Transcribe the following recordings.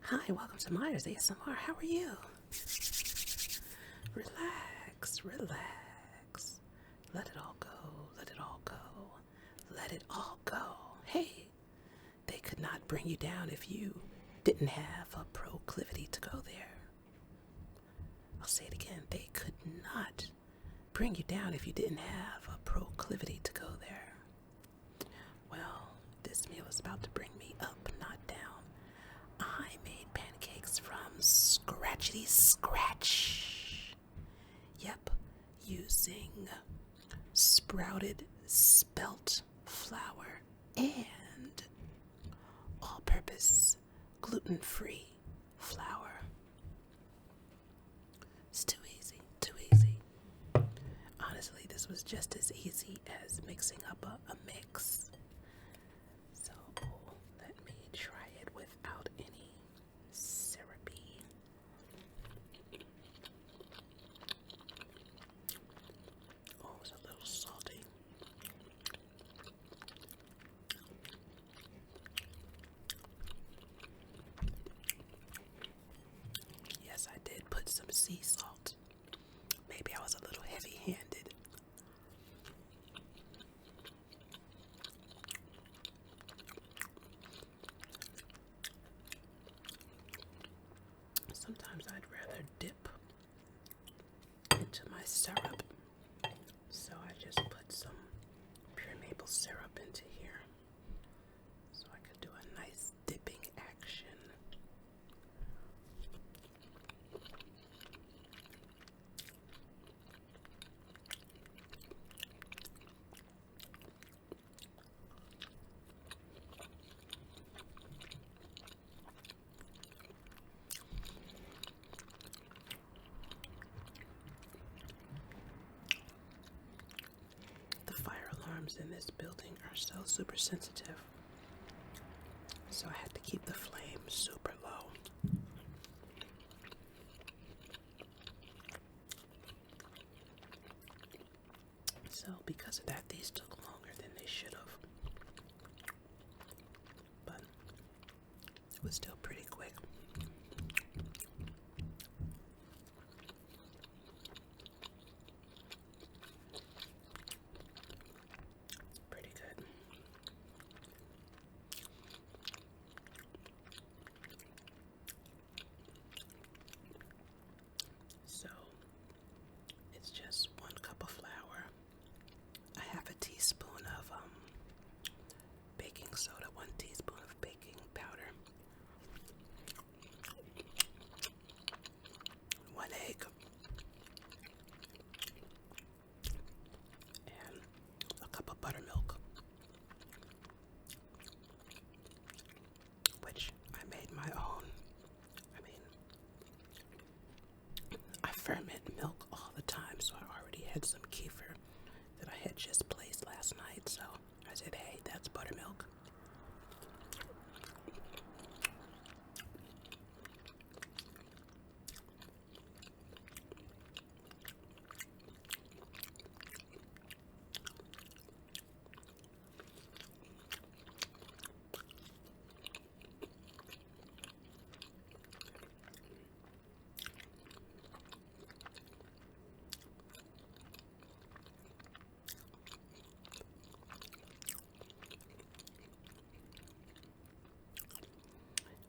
Hi, welcome to Myers ASMR. How are you? Relax, relax. Let it all go, let it all go, let it all go. Hey, they could not bring you down if you didn't have a proclivity to go there. I'll say it again. They could not bring you down if you didn't have a proclivity to go there. Well, this meal is about to bring me up, not down. I made pancakes from scratchity scratch. Yep, using sprouted spelt flour and all-purpose gluten-free flour. It's too easy, too easy. Honestly, this was just as easy as mixing up a mix. So let me try it without any syrupy. Oh, it's a little salty. Yes, I did put some sea salt. Maybe I was a little heavy-handed. Sometimes I'd rather dip into my syrup. So I just put some pure maple syrup into here. So I could do a nice dipping action. The fire alarms in this building are so super sensitive. So I had to keep the flame super low. So because of that, these took longer than they should have. But it was still pretty quick. Pretty good. So it's just 1 cup of flour, a half a teaspoon of baking soda, 1 teaspoon of baking powder, 1 egg, and a cup of buttermilk, which I made my own. I mean, I ferment milk all the time, so I already had some kefir that I had just placed last night, so I said, hey, that's buttermilk.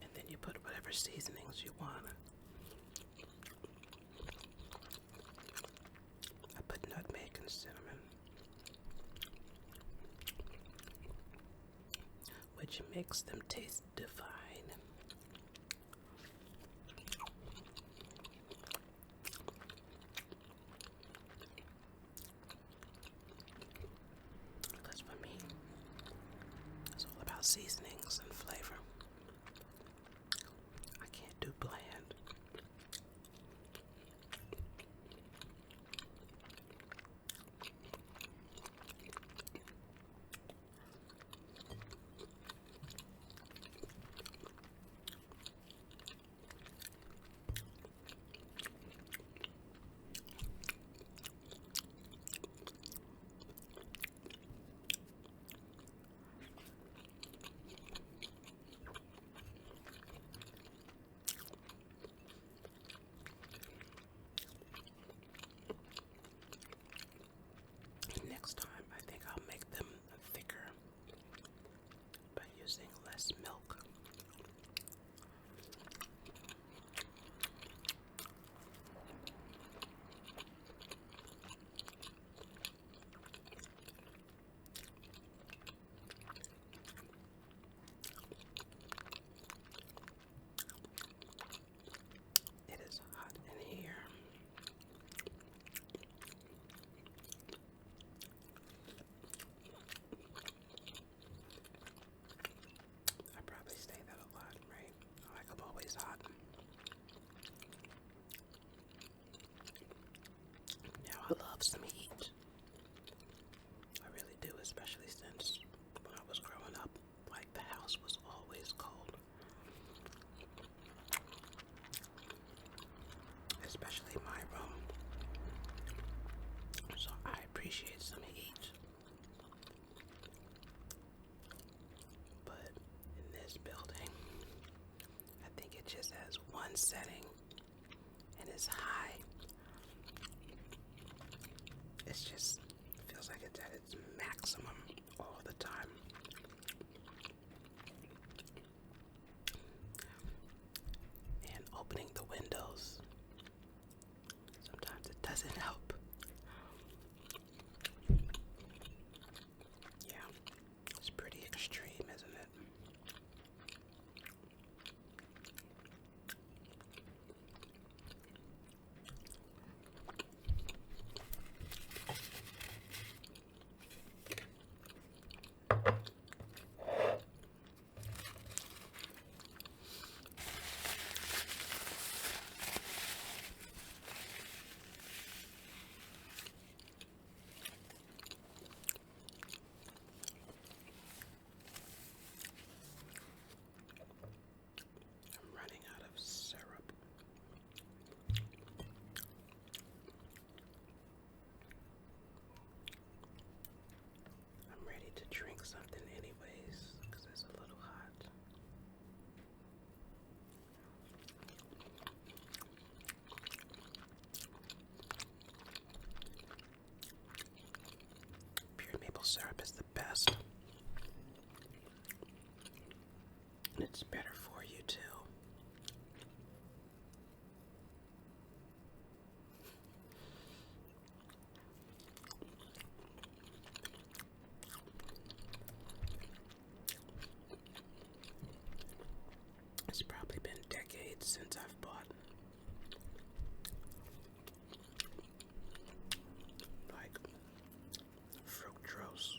And then you put whatever seasonings you want. I put nutmeg and cinnamon, which makes them taste divine. Because for me, it's all about seasonings and flavor. I can't do bland. love some heat. I really do, especially since when I was growing up, like the house was always cold. Especially my room. So I appreciate some heat. But in this building, I think it just has one setting and it's high. It's just feels like it's at its maximum all the time. And opening the windows, sometimes it doesn't help. Yeah, it's pretty extreme, isn't it? I'm running out of syrup. I'm ready to drink something anyways, because it's a little hot. Pure maple syrup is the best. And it's better for you too. It's probably been decades since I've bought like fructose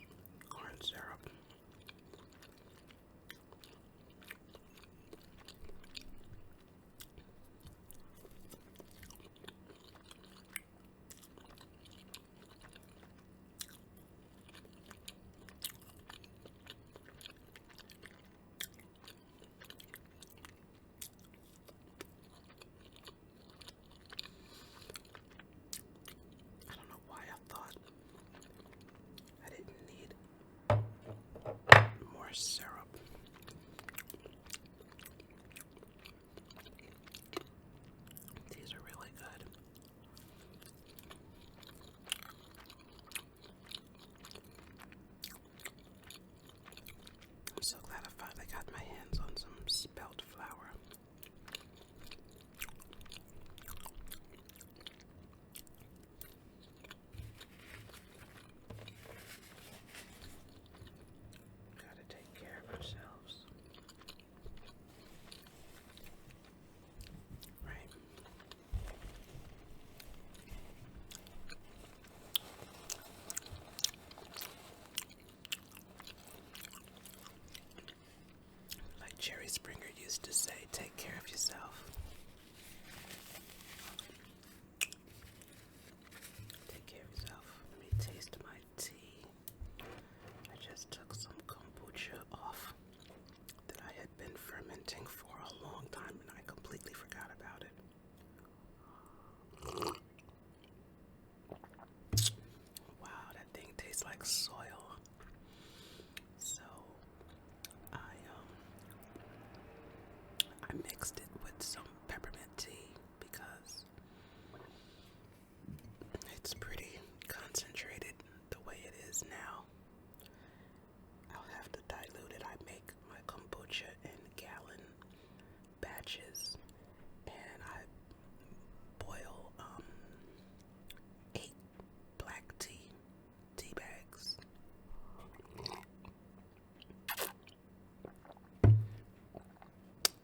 corn syrup. I don't know why I thought I didn't need more syrup. These are really good. I'm so glad I finally got my hands on some spelt flour. Gotta take care of ourselves. Right. Like Jerry Springer used to say, take care of yourself. Take care of yourself. Let me taste my tea. I just took some kombucha off that I had been fermenting for a long time and I completely forgot about it. Wow, that thing tastes like soil. So I mixed it with some peppermint tea because it's pretty concentrated the way it is now. I'll have to dilute it. I make my kombucha in gallon batches and I boil 8 black tea bags.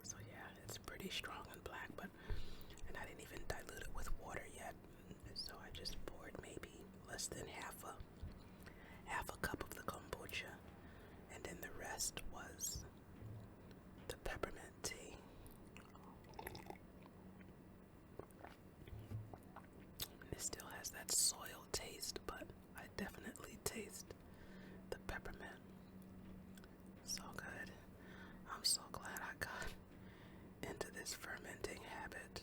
So yeah, it's pretty strong and black, and I didn't even dilute it with water yet. So I just poured maybe less than half a cup of the kombucha, and then the rest was the peppermint tea. It still has that soil taste. taste the peppermint. So good. I'm so glad I got into this fermenting habit.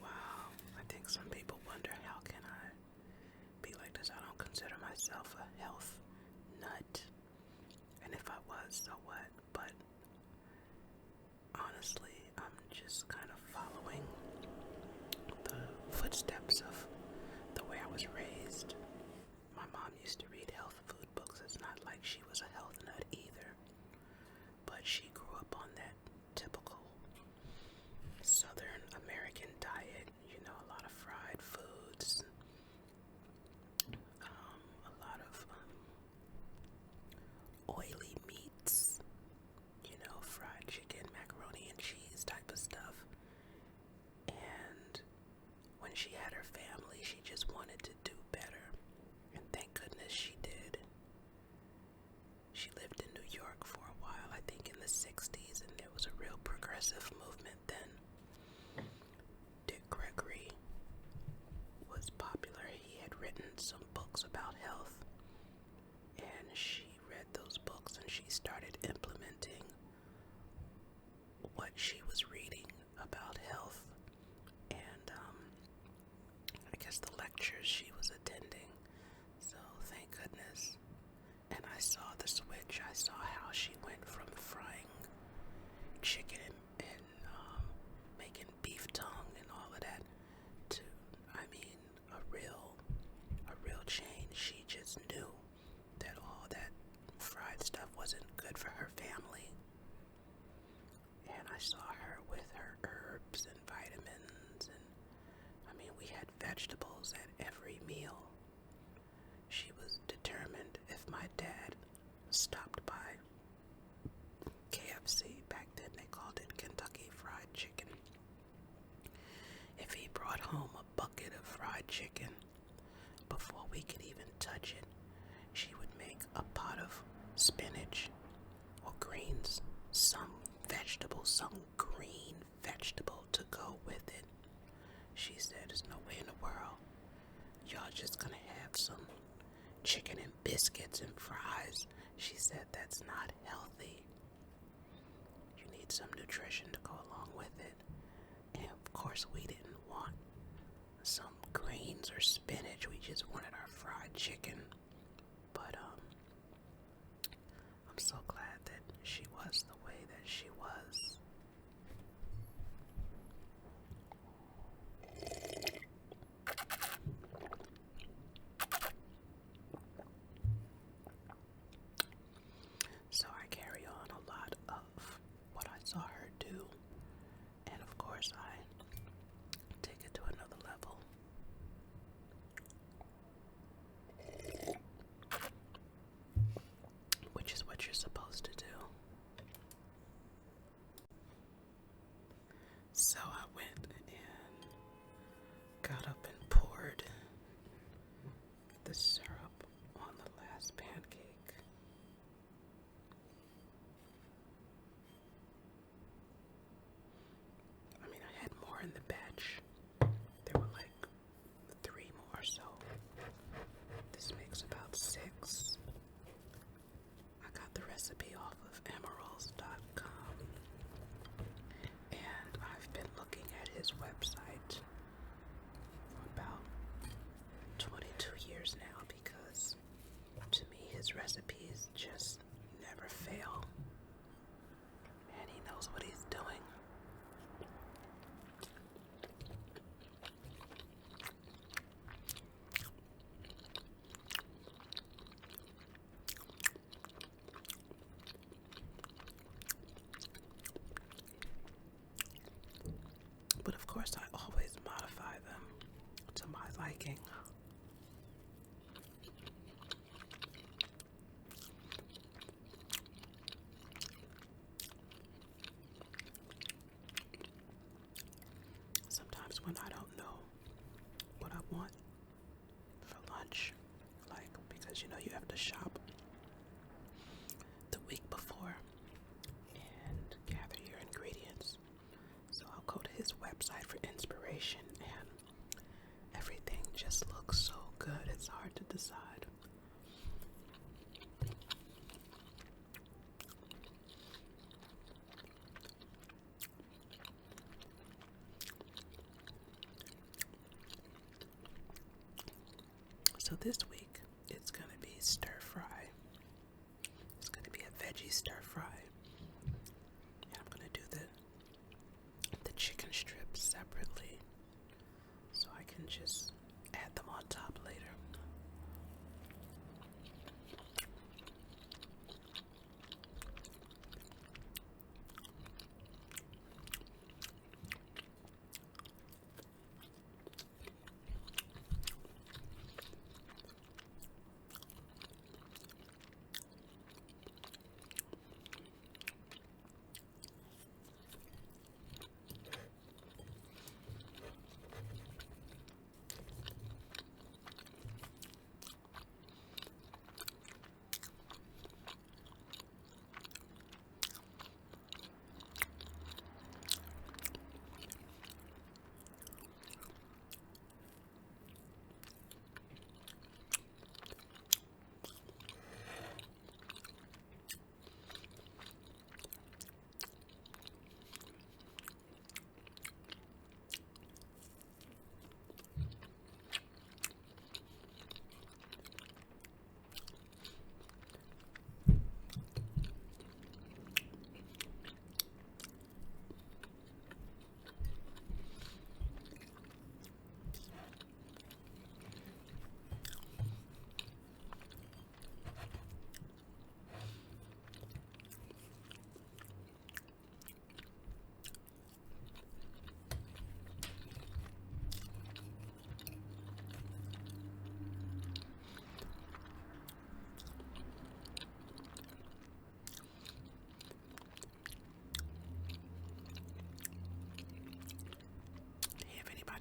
Wow, I think some people wonder, how can I be like this? I don't consider myself a health nut. And if I was, so what? But honestly, I'm just kind of following the footsteps of the way I was raised. My mom used to read health food books. It's not like she was a health nut either, but she grew up on that typical Southern American diet, a lot of fried foods, a lot of oily meats, fried chicken, macaroni and cheese type of stuff. And when she had her family, she just wanted to do better. And thank goodness she did. She lived in New York for a while, I think in the 60s, and there was a real progressive movement then. Dick Gregory was popular. He had written some books about health, and she read those books and she started implementing what she was reading about health, and I guess the lectures she was attending. So thank goodness. And I saw the switch. I saw how she went from frying chicken and making beef tongue and all of that to, a real change. She just knew that all that fried stuff wasn't good for her family. And I saw her with her herbs and vitamins, and we had vegetables at every meal. She was determined, if my dad stopped by KFC, back then they called it Kentucky Fried Chicken, if he brought home a bucket of fried chicken, before we could even touch it, she would make a pot of spinach or greens, some vegetable, some green vegetable to go with it. She said, there's no way in the world y'all just gonna have some chicken and biscuits and fries. She said that's not healthy. You need some nutrition to go along with it. And of course we didn't want some greens or spinach. We just wanted our fried chicken. But I'm so glad that she was the way that she was. So I carry on a lot of what I saw her do, and of course I take it to another level. Which is what you're supposed to do. So I went and got up and poured the syrup on the last pancake. I had more in the batch. There were like 3 more, so this makes about 6. I got the recipe off of emeralds.com, and I've been looking at his website for about 22 years now, because to me his recipes just never fail, and he knows what he's doing. But of course I always modify them to my liking. Sometimes when I don't know what I want for lunch, website for inspiration, and everything just looks so good. It's hard to decide. So this week, it's going to be stir fry. It's going to be a veggie stir fry. And I'm going to do the chicken strips separately, so I can just add them on top later.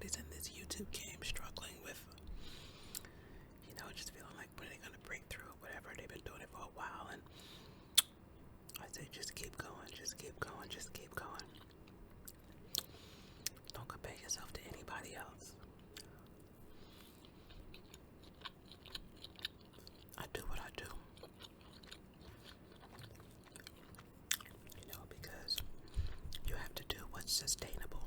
In this YouTube game struggling with, just feeling like when they're going to break through or whatever. They've been doing it for a while, and I say just keep going, just keep going, just keep going. Don't compare yourself to anybody else. I do what I do, because you have to do what's sustainable.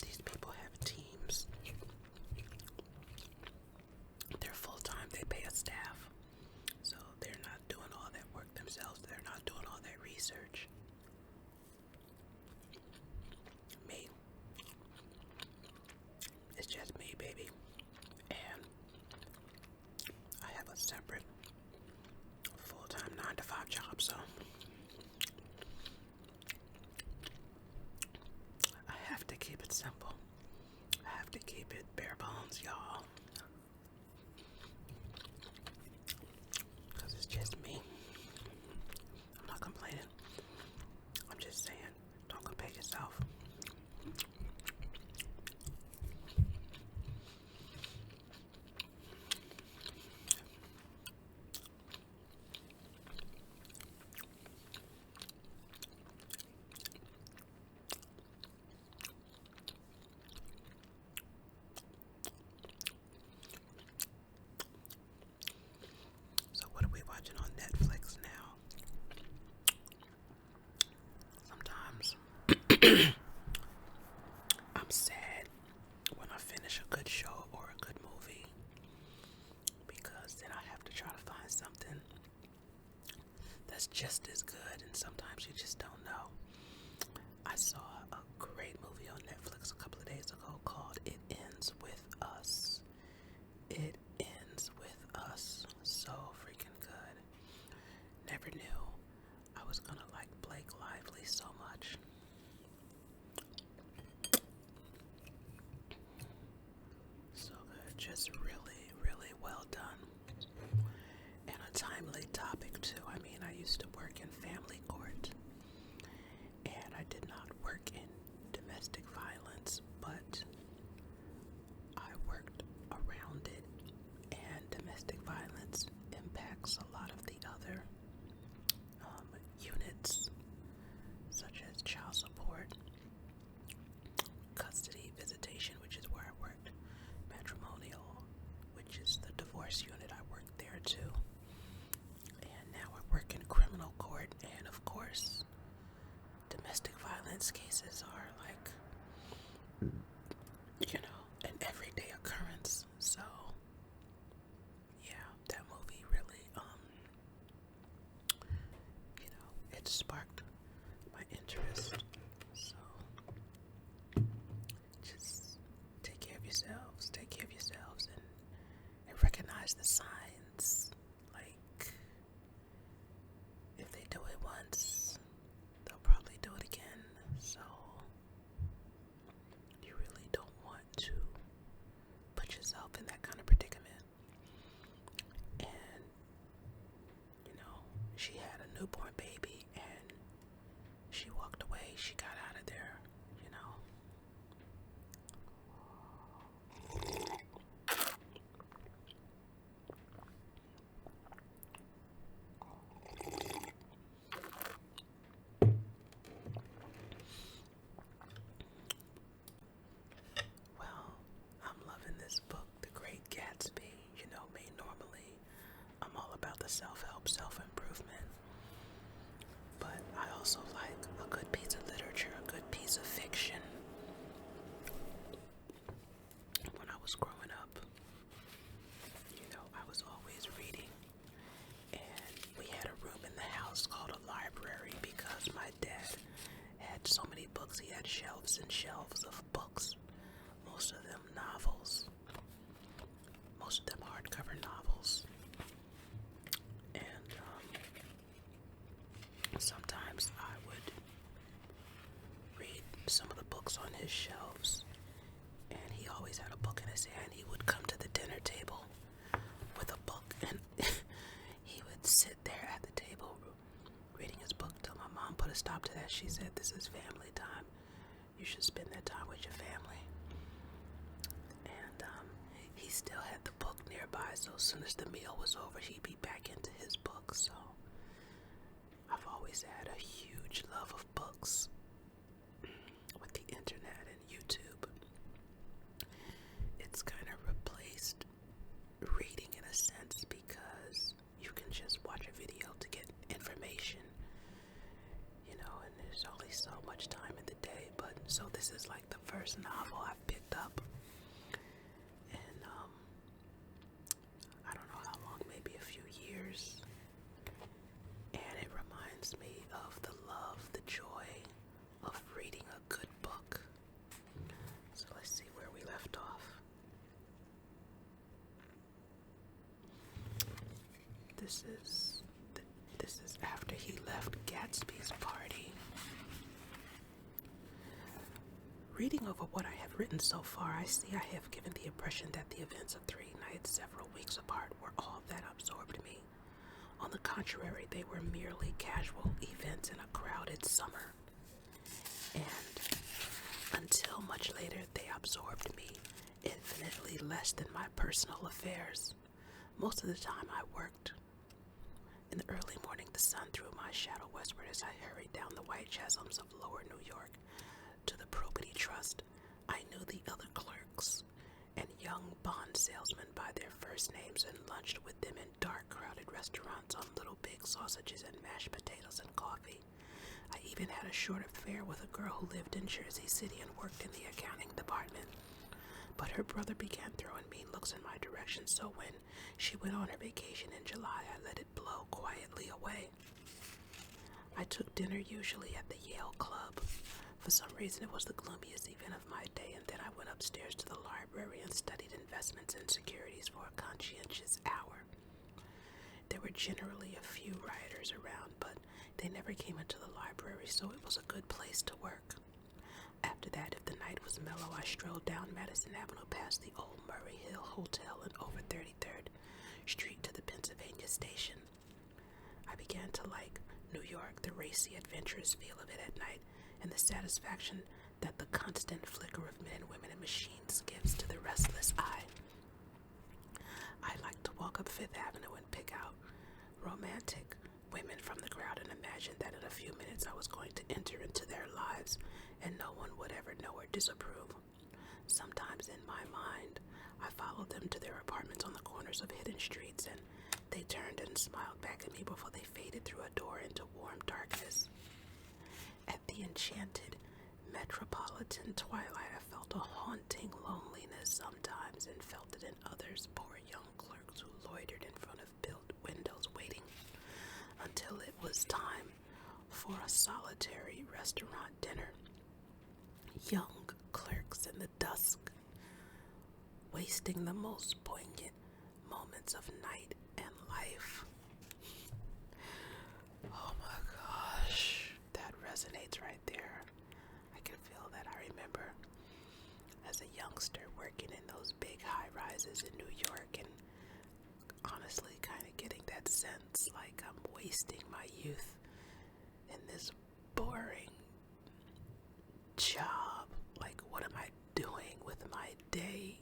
These people have teams. They're full-time. They pay a staff. So they're not doing all that work themselves. They're not doing all that research. Me. It's just me, baby. And I have a separate full-time 9-to-5 job, so I have to keep it simple. I have to keep it bare bones, y'all. Because it's just me. I'm not complaining. I'm just saying, don't compare yourself. Watching on Netflix now. Sometimes I'm sad when I finish a good show or a good movie, because then I have to try to find something that's just as good, and sometimes you just don't know. I saw a great movie on Netflix a couple of days ago called It Ends With Us. It Ends With Us. So freaking good. Never knew I was gonna like Blake Lively so much. So good. Just really, really well done. And a timely topic too. I mean, I used to work in family court, and I did not work in domestic violence, but I worked around it, and domestic violence impacts a lot of the other units, such as child support violence cases are like, an everyday occurrence. So, yeah, that movie really, it sparked my interest. So, just take care of yourselves, and recognize the signs. Like, if they do it once, they'll probably do it again. So, you really don't want to put yourself in that kind of predicament. And, she had a newborn baby and she walked away. She got out of there, Well, I'm loving this book, The Great Gatsby. Me, normally I'm all about the self-help, self-improvement. But I also like a good piece of literature, a good piece of fiction. When I was growing up, I was always reading. And we had a room in the house called a library because my dad had so many books. He had shelves and shelves of books. Most of them novels. Most of them hardcover novels. And sometimes I would read some of the books on his shelves. And he always had a book in his hand. He would come to the dinner table with a book, and he would sit there at the table reading his book till my mom put a stop to that. She said, "This is family time. You should spend that time with your family." And he still had the book nearby, so as soon as the meal was over, he'd be back into his book. So I've always had a huge love of books. With the internet and YouTube, it's kind of replaced reading in a sense because you can just watch a video to get information, and there's only so much time in the day. But so this is like the first novel I've picked up, and I don't know how long, maybe a few years, and it reminds me of the love, the joy of reading a good book. So let's see where we left off. This is after he left Gatsby's party. Reading over what I have written so far, I see I have given the impression that the events of 3 nights several weeks apart were all that absorbed me. On the contrary, they were merely casual events in a crowded summer. And until much later, they absorbed me infinitely less than my personal affairs. Most of the time I worked. In the early morning, the sun threw my shadow westward as I hurried down the white chasms of lower New York to the Probity Trust. I knew the other clerks and young bond salesmen by their first names and lunched with them in dark, crowded restaurants on Little Big sausages and mashed potatoes and coffee. I even had a short affair with a girl who lived in Jersey City and worked in the accounting department. But her brother began throwing mean looks in my direction, so when she went on her vacation in July, I let it blow quietly away. I took dinner usually at the Yale Club. For some reason, it was the gloomiest event of my day, and then I went upstairs to the library and studied investments and securities for a conscientious hour. There were generally a few rioters around, but they never came into the library, so it was a good place to work. After that, if the night was mellow, I strolled down Madison Avenue past the old Murray Hill Hotel and over 33rd Street to the Pennsylvania Station. I began to like New York, the racy, adventurous feel of it at night, and the satisfaction that the constant flicker of men, women, and machines gives to the restless eye. I liked to walk up Fifth Avenue and pick out romantic women from the crowd and imagine that in a few minutes I was going to enter into their lives and no one would ever know or disapprove. Sometimes in my mind, I followed them to their apartments on the corners of hidden streets, and they turned and smiled back at me before they faded through a door into warm darkness. At the enchanted metropolitan twilight, I felt a haunting loneliness sometimes and felt it in others, poor young clerks who loitered in front of built windows waiting until it was time for a solitary restaurant dinner. Young clerks in the dusk, wasting the most poignant moments of night and life. Oh my gosh, that resonates right there. I can feel that. I remember as a youngster working in those big high rises in New York and honestly kind of getting that sense like I'm wasting my youth in this boring job. Like, what am I doing with my day?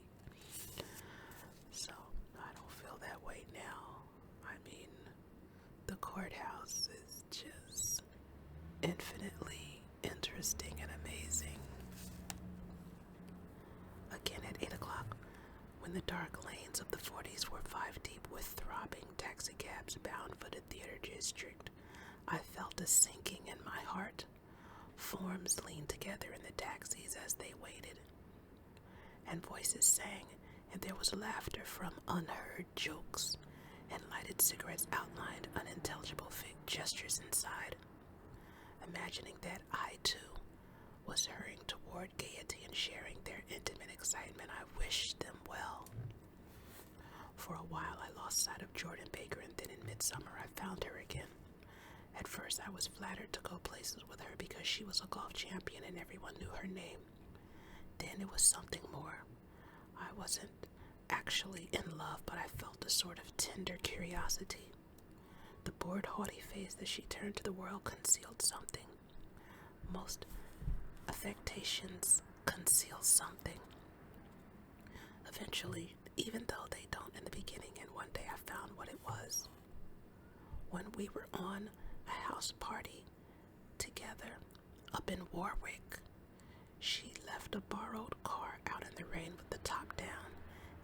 So I don't feel that way now. I mean, the courthouse is just infinitely interesting and amazing. Again at 8 o'clock, when the dark lanes of the 40s were 5 deep with throbbing taxicabs bound for the theater district, I felt a sinking in my heart. Forms leaned together in the taxis as they waited, and voices sang, and there was laughter from unheard jokes, and lighted cigarettes outlined unintelligible gestures inside. Imagining that I, too, was hurrying toward gaiety and sharing their intimate excitement, I wished them well. For a while, I lost sight of Jordan Baker, and then in midsummer, I found her again. At first, I was flattered to go places with her because she was a golf champion and everyone knew her name. Then it was something more. I wasn't actually in love, but I felt a sort of tender curiosity. The bored, haughty face that she turned to the world concealed something. Most affectations conceal something. Eventually, even though they don't in the beginning, and one day I found what it was. When we were on a house party together up in Warwick, she left a borrowed car out in the rain with the top down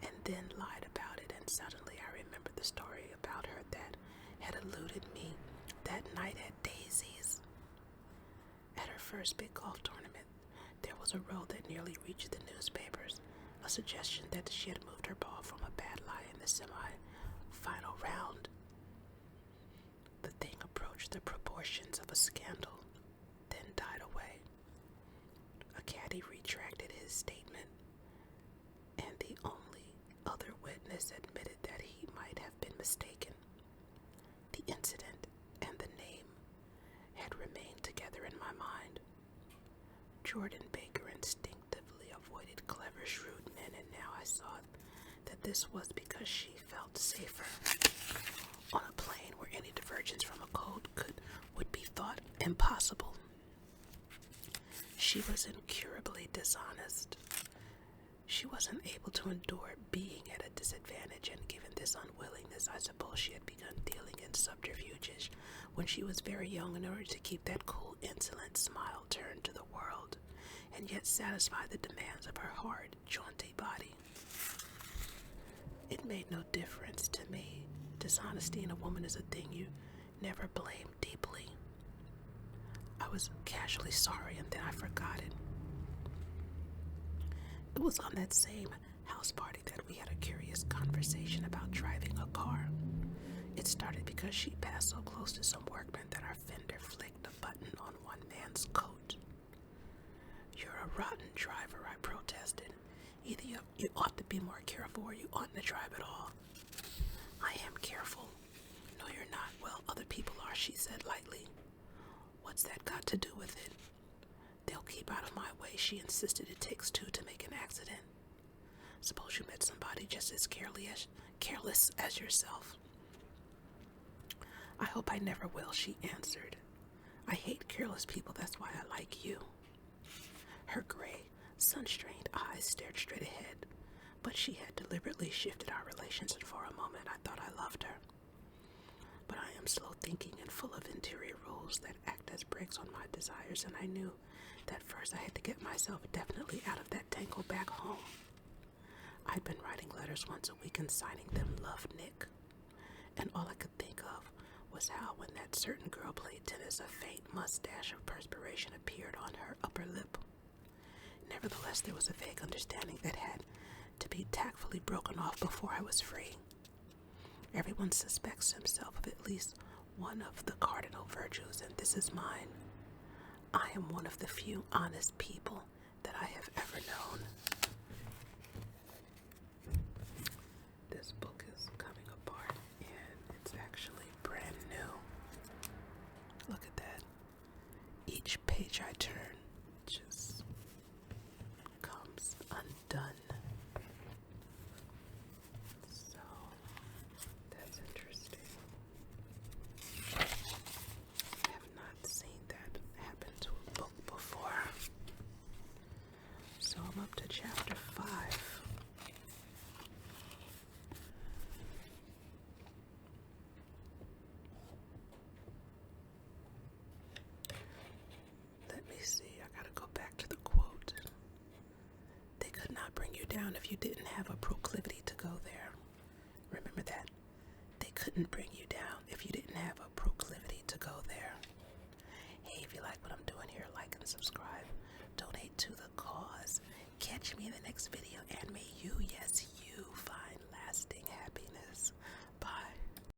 and then lied about it, and suddenly I remembered the story about her that had eluded me that night at Daisy's. At her first big golf tournament, there was a row that nearly reached the newspapers, a suggestion that she had moved her ball from a bad lie in the semi-final round. The thing approached the proportions of a scandal, then died away. A caddy retracted his statement, and the only other witness admitted that he might have been mistaken. The incident and the name had remained together in my mind. Jordan Baker instinctively avoided clever, shrewd men, and now I saw that this was because she felt safer on a plane where any divergence from a code would be thought impossible. She was incurably dishonest. She wasn't able to endure being at a disadvantage, and given this unwillingness, I suppose she had begun dealing in subterfuges when she was very young in order to keep that cool, insolent smile turned to the world, and yet satisfy the demands of her hard, jaunty body. It made no difference to me. Dishonesty in a woman is a thing you never blame deeply. I was casually sorry, and then I forgot it. It was on that same house party that we had a curious conversation about driving a car. It started because she passed so close to some workmen that our fender flicked a button on one man's coat. "You're a rotten driver," I protested. "Either you ought to be more careful or you oughtn't to drive at all." "I am careful." "No, you're not." "Well, other people are," she said lightly. "What's that got to do with it?" "They'll keep out of my way," she insisted. "It takes two to make an accident." "Suppose you met somebody just as careless as yourself." "I hope I never will," she answered. "I hate careless people. That's why I like you." Her gray, sun-strained eyes stared straight ahead, but she had deliberately shifted our relations, and for a moment I thought I loved her. But I am slow thinking and full of interior rules that act as brakes on my desires, and I knew that first I had to get myself definitely out of that tangle back home. I'd been writing letters once a week and signing them "Love, Nick," and all I could think of was how when that certain girl played tennis, a faint mustache of perspiration appeared on her upper lip. Nevertheless, there was a vague understanding that had to be tactfully broken off before I was free. Everyone suspects himself of at least one of the cardinal virtues, and this is mine. I am one of the few honest people that I have ever known. This book is coming apart, and it's actually brand new. Look at that. Each page I turn just comes undone. So, that's interesting. I have not seen that happen to a book before. So I'm up to chapter 5. Let me see, I gotta go back to the quote. They could not bring you down if you didn't have a proclivity to go there. Remember that. They couldn't bring you down if you didn't have a proclivity to go there. Hey, if you like what I'm doing here, like and subscribe. Donate to the cause. Catch me in the next video, and may you, yes,